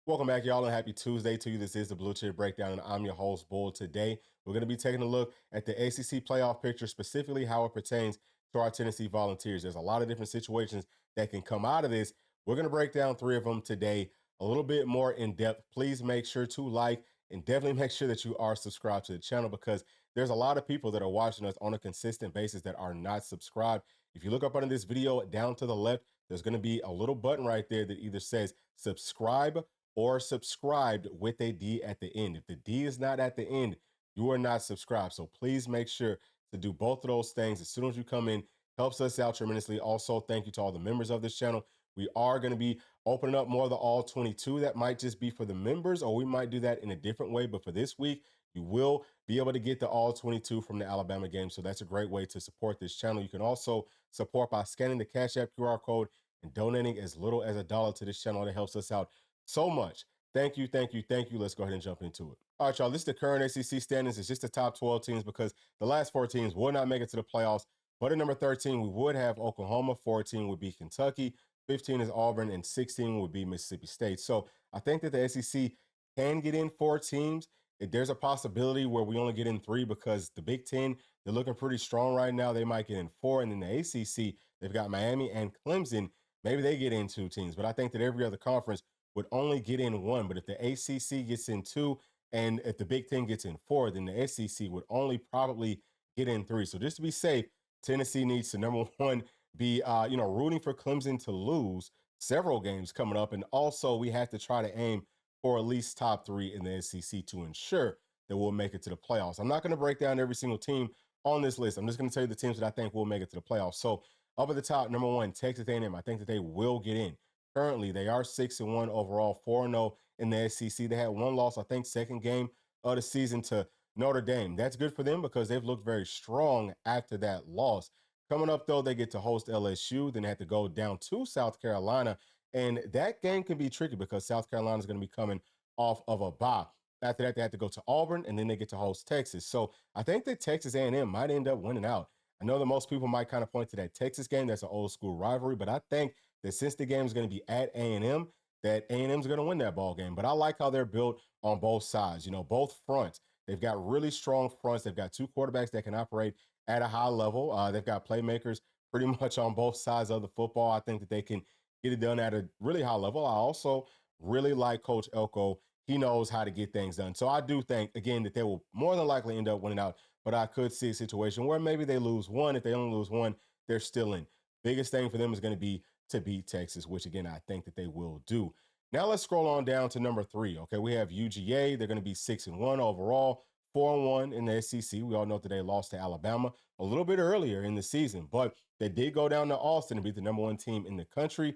Welcome back, y'all, and happy Tuesday to you. This is the Bluechip Breakdown, and I'm your host, Bull. Today, we're going to be taking a look at the ACC playoff picture, specifically how it pertains to our Tennessee Volunteers. There's a lot of different situations that can come out of this. We're going to break down three of them today, a little bit more in depth. Please make sure to like and definitely make sure that you are subscribed to the channel because there's a lot of people that are watching us on a consistent basis that are not subscribed. If you look up under this video down to the left, there's going to be a little button right there that either says subscribe or subscribed with a D at the end. If the D is not at the end, you are not subscribed. So please make sure to do both of those things as soon as you come in. Helps us out tremendously. Also, thank you to all the members of this channel. We are going to be opening up more of the all 22. That might just be for the members, or we might do that in a different way. But for this week, you will be able to get the all 22 from the Alabama game. So that's a great way to support this channel. You can also support by scanning the Cash App QR code and donating as little as $1 to this channel. That helps us out so much. Thank you, thank you, thank you. Let's go ahead and jump into it. All right, y'all, this is the current ACC standings. It's just the top 12 teams because the last 4 teams will not make it to the playoffs. But at number 13, we would have Oklahoma. 14 would be Kentucky. 15 is Auburn, and 16 would be Mississippi State. So I think that the SEC can get in 4 teams. If there's a possibility where we only get in 3 because the Big Ten, they're looking pretty strong right now. They might get in 4. And then the ACC, they've got Miami and Clemson. Maybe they get in 2 teams. But I think that every other conference would only get in 1. But if the ACC gets in 2 and if the Big Ten gets in 4, then the SEC would only probably get in 3. So just to be safe, Tennessee needs to, number one, be rooting for Clemson to lose several games coming up. And also we have to try to aim for at least top 3 in the SEC to ensure that we'll make it to the playoffs. I'm not going to break down every single team on this list. I'm just going to tell you the teams that I think will make it to the playoffs. So up at the top, number 1, Texas A&M. I think that they will get in. Currently, they are 6-1 overall, 4-0 in the SEC. They had 1 loss, I think, second game of the season to Notre Dame. That's good for them because they've looked very strong after that loss. Coming up, though, they get to host LSU. Then they have to go down to South Carolina. And that game can be tricky because South Carolina is going to be coming off of a bye. After that, they have to go to Auburn, and then they get to host Texas. So I think that Texas A&M might end up winning out. I know that most people might kind of point to that Texas game. That's an old school rivalry, but I think that since the game is going to be at A&M, that A&M is going to win that ball game. But I like how they're built on both sides, both fronts. They've got really strong fronts. They've got 2 quarterbacks that can operate at a high level. They've got playmakers pretty much on both sides of the football. I think that they can get it done at a really high level. I also really like Coach Elko. He knows how to get things done. So I do think, again, that they will more than likely end up winning out. But I could see a situation where maybe they lose 1. If they only lose 1, they're still in. Biggest thing for them is going to be to beat Texas, which, again, I think that they will do. Now let's scroll on down to number 3. Okay, we have UGA. They're going to be 6-1 overall, 4-1 in the SEC. We all know that they lost to Alabama a little bit earlier in the season, but they did go down to Austin and beat the number 1 team in the country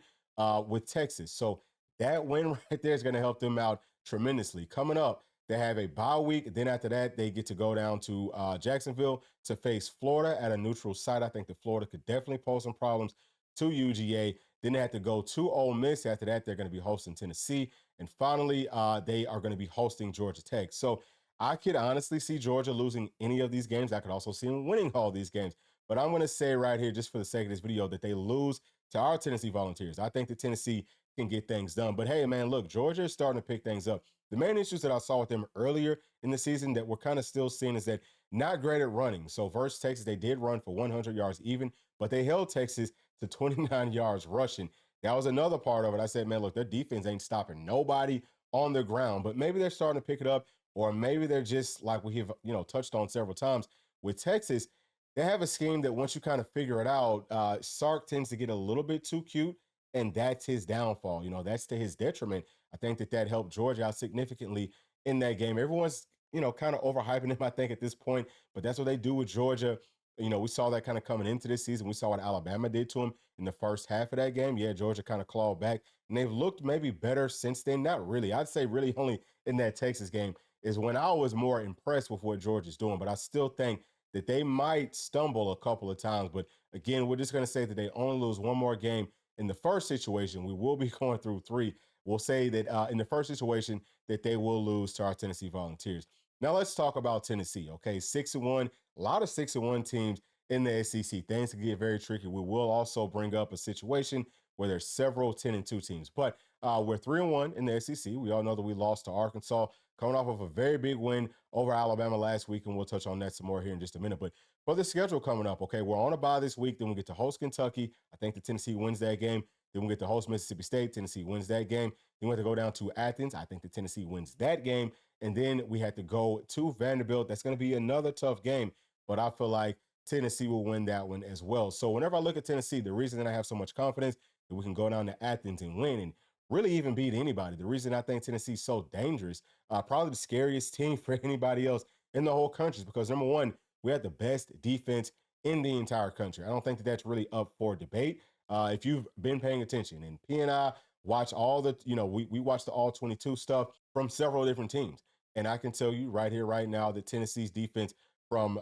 with Texas. So that win right there is going to help them out tremendously. Coming up, they have a bye week. Then after that, they get to go down to Jacksonville to face Florida at a neutral site. I think that Florida could definitely pose some problems to UGA. Then they have to go to Ole Miss. After that, they're going to be hosting Tennessee. And finally, they are going to be hosting Georgia Tech. So I could honestly see Georgia losing any of these games. I could also see them winning all these games. But I'm going to say right here, just for the sake of this video, that they lose to our Tennessee Volunteers. I think that Tennessee can get things done. But hey, man, look, Georgia is starting to pick things up. The main issues that I saw with them earlier in the season that we're kind of still seeing is that not great at running. So versus Texas, they did run for 100 yards even, but they held Texas to 29 yards rushing. That was another part of it. I said, man, look, their defense ain't stopping nobody on the ground, but maybe they're starting to pick it up, or maybe they're just like we have, touched on several times with Texas. They have a scheme that once you kind of figure it out, Sark tends to get a little bit too cute, and that's his downfall. That's to his detriment. I think that helped Georgia out significantly in that game. Everyone's, kind of overhyping him, I think, at this point, but that's what they do with Georgia. We saw that kind of coming into this season. We saw what Alabama did to him in the first half of that game. Yeah, Georgia kind of clawed back, and they've looked maybe better since then. Not really. I'd say really only in that Texas game is when I was more impressed with what Georgia's doing, but I still think that they might stumble a couple of times. But again, we're just going to say that they only lose 1 more game in the first situation. We will be going through 3. We'll say that in the first situation that they will lose to our Tennessee Volunteers. Now let's talk about Tennessee. Okay, 6-1, a lot of 6-1 teams in the SEC. Things can get very tricky. We will also bring up a situation where there's several 10-2 teams. But We're 3-1 in the SEC. We all know that we lost to Arkansas, coming off of a very big win over Alabama last week, and we'll touch on that some more here in just a minute. But for the schedule coming up, okay, we're on a bye this week. Then we get to host Kentucky. I think the Tennessee wins that game. Then we get to host Mississippi State. Tennessee wins that game. Then we have to go down to Athens. I think the Tennessee wins that game. And then we had to go to Vanderbilt. That's going to be another tough game, but I feel like Tennessee will win that one as well. So whenever I look at Tennessee, the reason that I have so much confidence that we can go down to Athens and win and really even beat anybody, the reason I think Tennessee is so dangerous, probably the scariest team for anybody else in the whole country is because, number one, we had the best defense in the entire country. I don't think that that's really up for debate. If you've been paying attention, and P and I watch all the, we watch the all 22 stuff from several different teams. And I can tell you right here, right now, that Tennessee's defense from,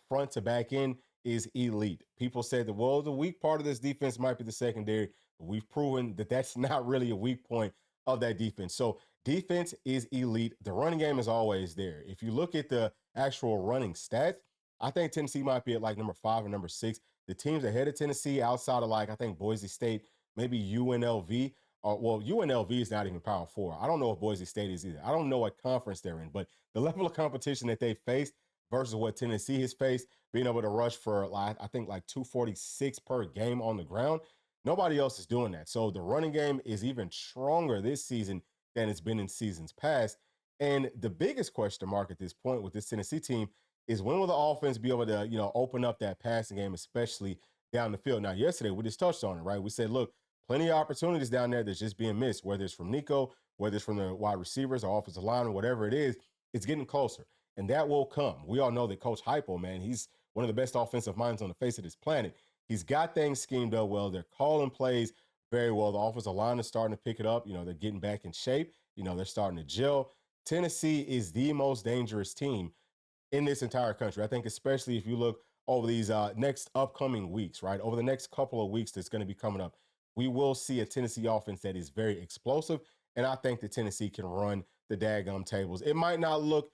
front to back end is elite. People say that, well, the weak part of this defense might be the secondary. But we've proven that that's not really a weak point of that defense. So defense is elite. The running game is always there. If you look at the actual running stats, I think Tennessee might be at like number 5 or number 6. The teams ahead of Tennessee outside of like, I think Boise State, maybe UNLV, UNLV is not even Power 4. I don't know if Boise State is either. I don't know what conference they're in, but the level of competition that they faced versus what Tennessee has faced, being able to rush for, like, I think, like 246 per game on the ground, nobody else is doing that. So the running game is even stronger this season than it's been in seasons past. And the biggest question mark at this point with this Tennessee team is when will the offense be able to, open up that passing game, especially down the field. Now, yesterday, we just touched on it, right? We said, look, plenty of opportunities down there that's just being missed, whether it's from Nico, whether it's from the wide receivers or offensive line or whatever it is, it's getting closer. And that will come. We all know that Coach Hypo, man, he's one of the best offensive minds on the face of this planet. He's got things schemed up well. They're calling plays very well. The offensive line is starting to pick it up. They're getting back in shape. They're starting to gel. Tennessee is the most dangerous team in this entire country. I think especially if you look over these next upcoming weeks, right? Over the next couple of weeks that's going to be coming up, we will see a Tennessee offense that is very explosive. And I think that Tennessee can run the daggum tables. It might not look,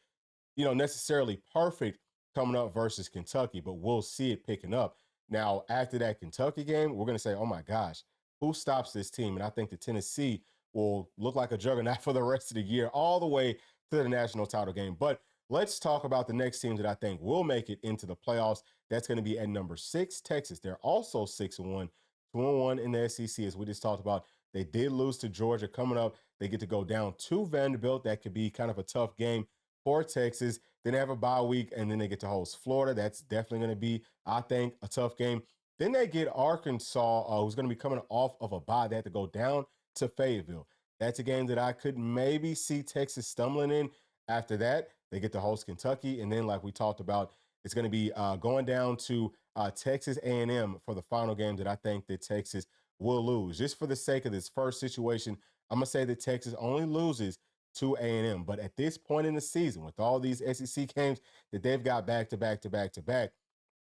necessarily perfect coming up versus Kentucky, but we'll see it picking up. Now, after that Kentucky game, we're going to say, oh my gosh, who stops this team? And I think that Tennessee will look like a juggernaut for the rest of the year, all the way to the national title game. But let's talk about the next team that I think will make it into the playoffs. That's going to be at number 6, Texas. They're also 6-1, 2-1 in the SEC, as we just talked about. They did lose to Georgia. Coming up, they get to go down to Vanderbilt. That could be kind of a tough game for Texas. Then they have a bye week, and then they get to host Florida. That's definitely going to be, I think, a tough game. Then they get Arkansas, who's going to be coming off of a bye. They have to go down to Fayetteville. That's a game that I could maybe see Texas stumbling in. After that, they get to host Kentucky, and then, like we talked about, it's going to be going down to Texas A&M for the final game that I think that Texas will lose. Just for the sake of this first situation, I'm going to say that Texas only loses to A&M. But at this point in the season, with all these SEC games that they've got back to back to back to back,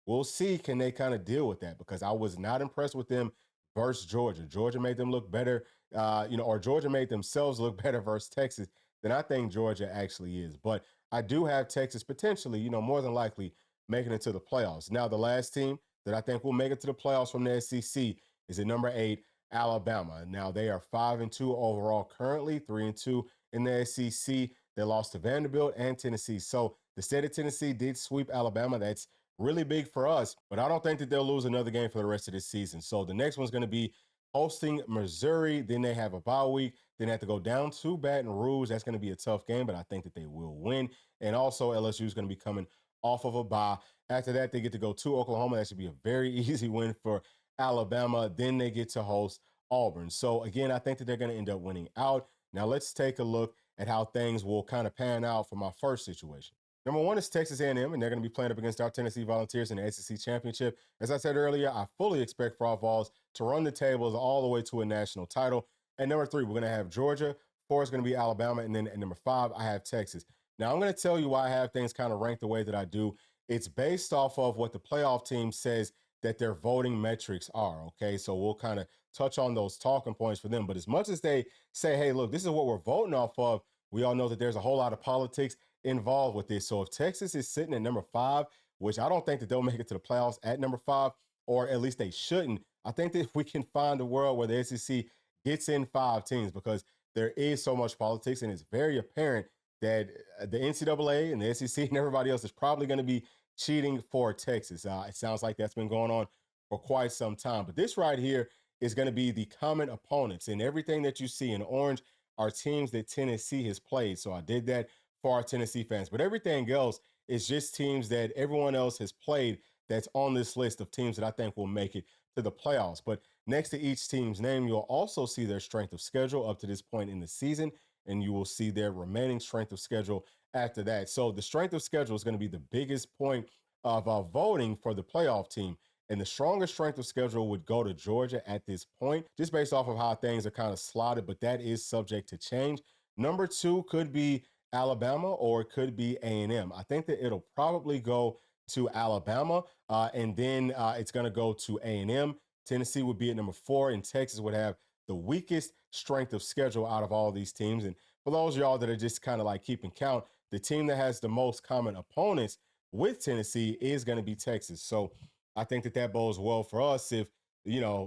we'll see, can they kind of deal with that? Because I was not impressed with them versus Georgia. Georgia made them look better, or Georgia made themselves look better versus Texas than I think Georgia actually is. But I do have Texas potentially, more than likely making it to the playoffs. Now, the last team that I think will make it to the playoffs from the SEC is at number 8, Alabama. Now, they are 5-2 overall currently, 3-2 in the SEC. They lost to Vanderbilt and Tennessee. So the state of Tennessee did sweep Alabama. That's really big for us, but I don't think that they'll lose another game for the rest of this season. So the next one's going to be hosting Missouri. Then they have a bye week. Then they have to go down to Baton Rouge. That's going to be a tough game, but I think that they will win. And also LSU is going to be coming off of a bye. After that, they get to go to Oklahoma. That should be a very easy win for Alabama. Then they get to host Auburn. So again, I think that they're going to end up winning out. Now let's take a look at how things will kind of pan out for my first situation. Number 1 is Texas A&M, and they're going to be playing up against our Tennessee Volunteers in the SEC Championship. As I said earlier, I fully expect for our Vols to run the tables all the way to a national title. At number 3, we're going to have Georgia. 4 is going to be Alabama. And then at number 5, I have Texas. Now, I'm going to tell you why I have things kind of ranked the way that I do. It's based off of what the playoff team says that their voting metrics are, okay? So we'll kind of touch on those talking points for them. But as much as they say, hey, look, this is what we're voting off of, we all know that there's a whole lot of politics involved with this. So if Texas is sitting at number 5, which I don't think that they'll make it to the playoffs at number 5, or at least they shouldn't, I think that if we can find a world where the SEC gets in 5 teams, because there is so much politics, and it's very apparent that the NCAA and the SEC and everybody else is probably going to be cheating for Texas. It sounds like that's been going on for quite some time. But this right here is going to be the common opponents, and everything that you see in orange are teams that Tennessee has played. So I did that for our Tennessee fans. But everything else is just teams that everyone else has played that's on this list of teams that I think will make it to the playoffs. But next to each team's name, you'll also see their strength of schedule up to this point in the season, and you will see their remaining strength of schedule after that. So the strength of schedule is going to be the biggest point of voting for the playoff team. And the strongest strength of schedule would go to Georgia at this point, just based off of how things are kind of slotted, but that is subject to change. Number 2 could be Alabama, or it could be A&M. I think that it'll probably go to Alabama, and then it's going to go to A&M. Tennessee would be at number 4, and Texas would have the weakest strength of schedule out of all these teams. And for those of y'all that are just kind of like keeping count, the team that has the most common opponents with Tennessee is going to be Texas. So I think that that bodes well for us if,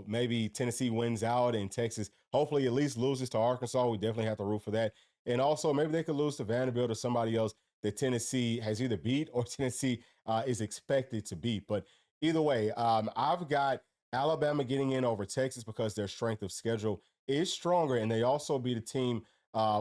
maybe Tennessee wins out and Texas hopefully at least loses to Arkansas. We definitely have to root for that. And also maybe they could lose to Vanderbilt or somebody else that Tennessee has either beat or Tennessee is expected to beat. But either way, I've got Alabama getting in over Texas because their strength of schedule is stronger. And they also beat a team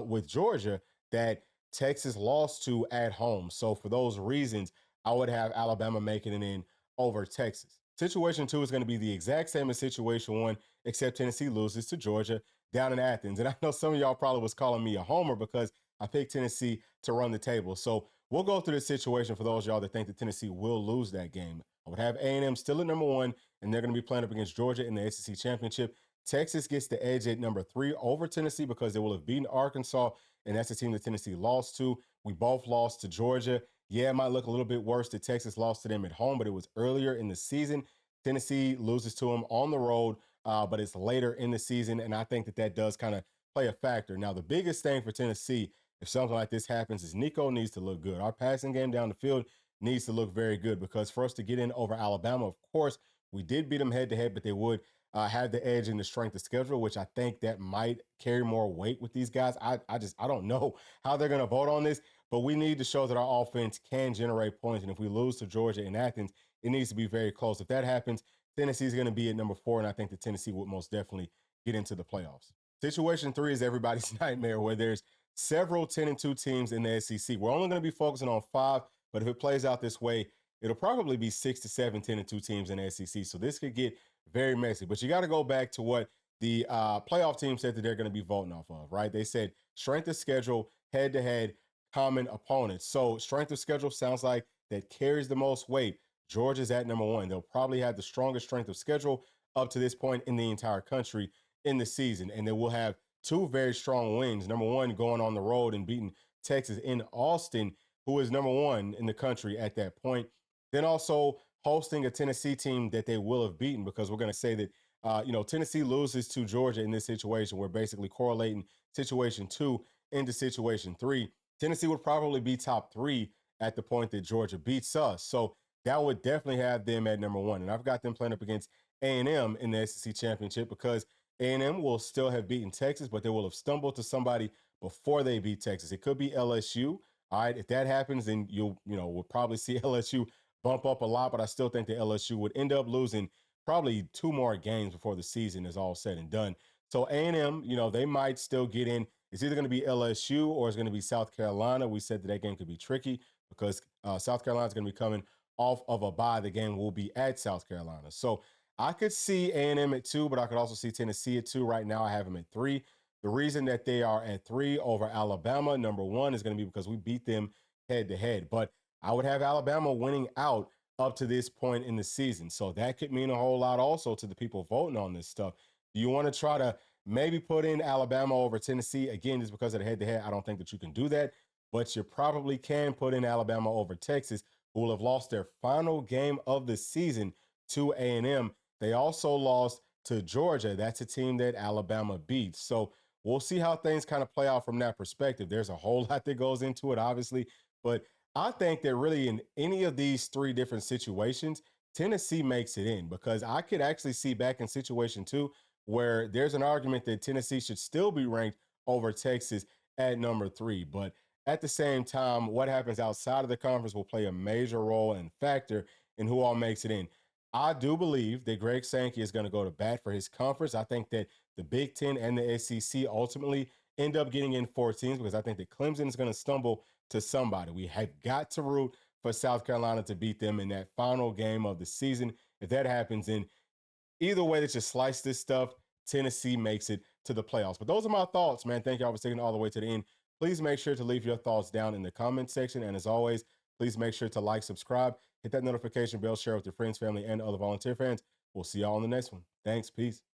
with Georgia that Texas lost to at home. So for those reasons, I would have Alabama making it in over Texas. Situation 2 is going to be the exact same as situation 1, except Tennessee loses to Georgia down in Athens. And I know some of y'all probably was calling me a homer because I picked Tennessee to run the table. So we'll go through this situation for those of y'all that think that Tennessee will lose that game. I would have A&M still at number 1, and they're going to be playing up against Georgia in the SEC Championship. Texas gets the edge at number 3 over Tennessee because they will have beaten Arkansas, and that's the team that Tennessee lost to. We both lost to Georgia. Yeah, it might look a little bit worse that Texas lost to them at home, but it was earlier in the season. Tennessee loses to them on the road, but it's later in the season, and I think that that does kind of play a factor. Now, the biggest thing for Tennessee, if something like this happens, is Nico needs to look good. Our passing game down the field needs to look very good, because for us to get in over Alabama, of course, we did beat them head-to-head, but they would have the edge in the strength of schedule, which I think that might carry more weight with these guys. I don't know how they're going to vote on this, but we need to show that our offense can generate points. And if we lose to Georgia in Athens, it needs to be very close. If that happens, Tennessee is going to be at number 4, and I think that Tennessee would most definitely get into the playoffs. Situation 3 is everybody's nightmare, where there's several 10-2 teams in the SEC. We're only going to be focusing on 5, but if it plays out this way, it'll probably be 6 to 7 10-2 teams in the SEC. So this could get very messy. But you got to go back to what the playoff team said that they're going to be voting off of, right? They said strength of schedule, head-to-head, common opponents. So strength of schedule sounds like that carries the most weight. Georgia's at number 1. They'll probably have the strongest strength of schedule up to this point in the entire country in the season. And they will have 2 very strong wins. Number 1, going on the road and beating Texas in Austin, who is number 1 in the country at that point. Then also hosting a Tennessee team that they will have beaten, because we're going to say that, Tennessee loses to Georgia in this situation. We're basically correlating situation 2 into situation 3. Tennessee would probably be top 3 at the point that Georgia beats us. So that would definitely have them at number 1. And I've got them playing up against A&M in the SEC Championship, because A&M will still have beaten Texas, but they will have stumbled to somebody before they beat Texas. It could be LSU. All right, if that happens, then we'll probably see LSU bump up a lot, but I still think that LSU would end up losing probably 2 more games before the season is all said and done. So A&M, they might still get in. It's either going to be LSU or it's going to be South Carolina. We said that game could be tricky because South Carolina is going to be coming off of a bye. The game will be at South Carolina. So I could see A&M at 2, but I could also see Tennessee at 2. Right now I have them at 3. The reason that they are at 3 over Alabama, number 1, is going to be because we beat them head-to-head. But I would have Alabama winning out up to this point in the season. So that could mean a whole lot also to the people voting on this stuff. Do you want to try to maybe put in Alabama over Tennessee? Again, just because of the head-to-head, I don't think that you can do that. But you probably can put in Alabama over Texas, who will have lost their final game of the season to A&M. They also lost to Georgia. That's a team that Alabama beat. So we'll see how things kind of play out from that perspective. There's a whole lot that goes into it, obviously. But I think that really in any of these 3 different situations, Tennessee makes it in, because I could actually see back in situation 2 where there's an argument that Tennessee should still be ranked over Texas at number 3. But at the same time, what happens outside of the conference will play a major role and factor in who all makes it in. I do believe that Greg Sankey is going to go to bat for his conference. I think that the Big Ten and the SEC ultimately end up getting in 4 teams because I think that Clemson is going to stumble to somebody. We have got to root for South Carolina to beat them in that final game of the season. If that happens, then either way that you slice this stuff, Tennessee makes it to the playoffs. But those are my thoughts, man. Thank y'all for sticking all the way to the end. Please make sure to leave your thoughts down in the comment section. And as always, please make sure to like, subscribe, hit that notification bell, share with your friends, family, and other volunteer fans. We'll see y'all on the next one. Thanks. Peace.